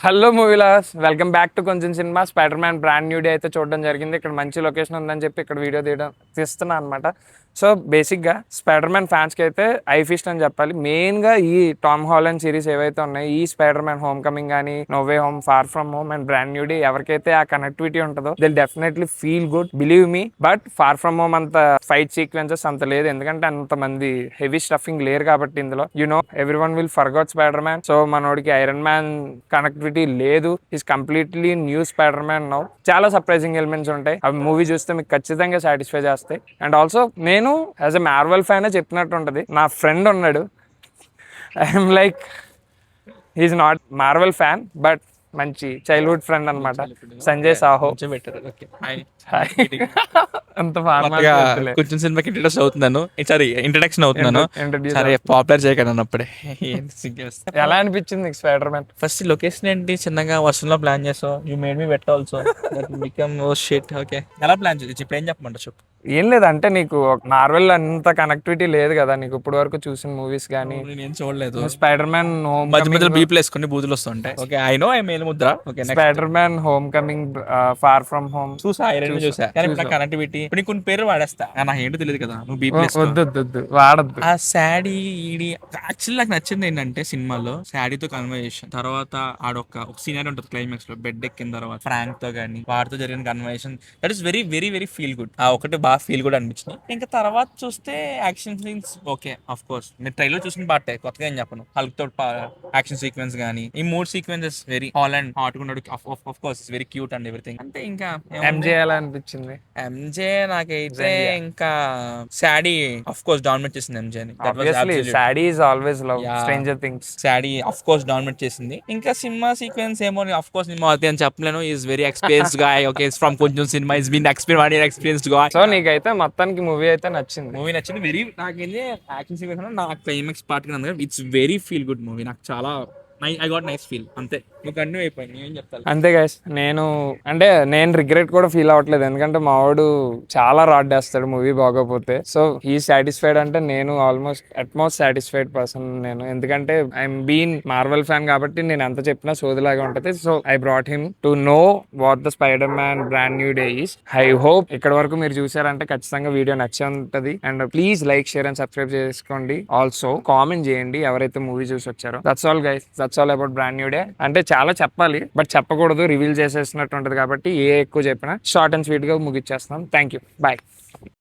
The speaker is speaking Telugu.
Hello movie lovers, welcome back to Konchem cinema. Spider Man Brand new Day అయితే చూడడం జరిగింది. ఇక్కడ మంచి లొకేషన్ ఉందని చెప్పి ఇక్కడ వీడియో తీస్తున్నా అనమాట. సో బేసిక్గా స్పైడర్ మ్యాన్ ఫ్యాన్స్కి అయితే ఐ ఫీస్ట్ అని చెప్పాలి. మెయిన్గా ఈ టామ్ హాలండ్ సిరీస్ ఏవైతే ఉన్నాయో, ఈ స్పైడర్ మ్యాన్ హోమ్ కమింగ్ కానీ, no way home, far from home and brand new day, ఎవరికైతే ఆ కనెక్టివిటీ ఉంటుందో they definitely feel good, believe me. But far from home అంత ఫైట్ సీక్వెన్సెస్ అంత లేదు, ఎందుకంటే అంతమంది హెవీ స్టఫింగ్ లేరు కాబట్టి ఇందులో. Every one will forgot Spider Man. So మనోడికి ఐరన్ మ్యాన్ కనెక్టివిటీ లేదు. Is completely new Spider Man now. చాలా సర్ప్రైజింగ్ ఎలిమెంట్స్ ఉంటాయి, అవి మూవీ చూస్తే మీకు ఖచ్చితంగా సాటిస్ఫై చేస్తాయి. అండ్ ఆల్సో నేను యాజ్ ఎ మార్వెల్ ఫ్యాన్ చెప్పినట్టు ఉంటది. నా ఫ్రెండ్ ఉన్నాడు, I'm like he's not Marvel fan but మంచి చైల్డ్హుడ్ ఫ్రెండ్ అనమాట, సంజయ్ సాహో. అంత కొంచెం సినిమాకి ఇంట్రడ్యూస్ అవుతున్నాను, సారీ ఇంట్రడక్షన్ అవుతున్నాను. సరే పాపులర్ చేయగలను అప్పుడే. ఎలా అనిపించింది నీకు స్పైడర్ మ్యాన్? ఫస్ట్ లొకేషన్ ఏంటి, చిన్నగా వర్షంలో ప్లాన్ చేసావు. You made me bet also become oh shit. Okay, ఎలా ప్లాన్ చేసి ఇప్పుడు ఏం చెప్పమంటావు చెప్పు. ఏం లేదు, అంటే నీకు మార్వెల్ అంత కనెక్టివిటీ లేదు కదా నీకు ఇప్పుడు వరకు చూసిన మూవీస్ కానీ. నేను చూడలేదు. స్పైడర్ మ్యాన్ హోమ్ మధ్య మధ్యలో బీప్లు వేసుకుని బూతులు వస్తుంటాయి. ఓకే, ఐ నో ఐ మేలు ముద్ర. Okay, Spider Man homecoming, far from home చూసా, చూసా. కానీ ఇప్పుడు కనెక్టివిటీ ఇప్పుడు కొన్ని పేరు వాడేస్తా, నాకు ఏంటో తెలియదు కదా. నువ్వు వద్దు వాడద్దు. ఆ శాడీ ఈడి యాక్చువల్లీ నాకు నచ్చింది ఏంటంటే సినిమాలో శాడీతో కన్వర్జేషన్, తర్వాత ఆడొక సీనరీ ఉంటుంది క్లైమాక్స్ లో, బెడ్ ఎక్కిన తర్వాత ఫ్రాంక్ తో గానీ వాడితో జరిగిన conversation, that is very very very feel good. ఆ ఒకటి బాగా ఫీల్ గుడ్ అనిపించింది. ఇంకా తర్వాత చూస్తే action scenes okay, of course మీరు ట్రైలర్ చూసిన పాటే, కొత్తగా ఏం చెప్పను. హల్క్ తో యాక్షన్ సీక్వెన్స్ గానీ, ఈ మూడు సీక్వెన్సెస్ వెరీ హాలండ్ హాట్ ఉన్నాడు, of course is very cute and everything. అంటే ఇంకా ఎంజే ఎలా అనిపించింది? ఎంజే నాకైతే ఇంకా శాడీ ఆఫ్ కోర్స్ డామినేట్ చేసింది ఎంజేని. Sadie is always love Stranger Things. Sadie of course dominate చేసింది. ఇంకా సినిమా సీక్వెన్స్ ఏమో ఆఫ్ కోర్స్ నేను అని చెప్పలేను. Is very experienced guy. Okay, from Konchem cinema is been experienced guy. So నీకైతే మొత్తానికి మూవీ అయితే నచ్చింది? మూవీ నచ్చింది వెరీ. నాకైతే యాక్షన్ సీక్వెన్స్ నాకు క్లైమాక్స్ పార్ట్ కి it's very feel good movie. నాకు చాలా ఐ గాట్ నైస్ ఫీల్. అంతే, నువ్వు కంటిన్యూ అయిపోయింది, ఏం చెప్తాను. అంతే గైస్, నేను రిగ్రెట్ కూడా ఫీల్ అవ్వట్లేదు, ఎందుకంటే మా వాడు చాలా రాడ్ వేస్తాడు మూవీ బాగోపోతే. సో హీ సాటిస్ఫైడ్ అంటే నేను ఆల్మోస్ట్ అట్మోస్ట్ సాటిస్ఫైడ్ పర్సన్ నేను, ఎందుకంటే ఐఎమ్ బీన్ మార్వెల్ ఫ్యాన్ కాబట్టి నేను ఎంత చెప్పినా సోదిలాగా ఉంటది. So I brought him to know what the spider Man Brand new day is. I hope ఇక్కడ వరకు మీరు చూసారంటే ఖచ్చితంగా వీడియో నచ్చే ఉంటది. And please like, share and subscribe చేసుకోండి. ఆల్సో కామెంట్ చేయండి ఎవరైతే మూవీ చూసి వచ్చారో. That's all guys, that's all about brand new day. అంటే చాలా చెప్పాలి బట్ చెప్పకూడదు, రివీల్ చేసేసినట్టు ఉంటుంది కాబట్టి ఏ ఎక్కువ చెప్పినా షార్ట్ అండ్ స్వీట్ గా ముగిచ్చేస్తాం. Thank you, bye.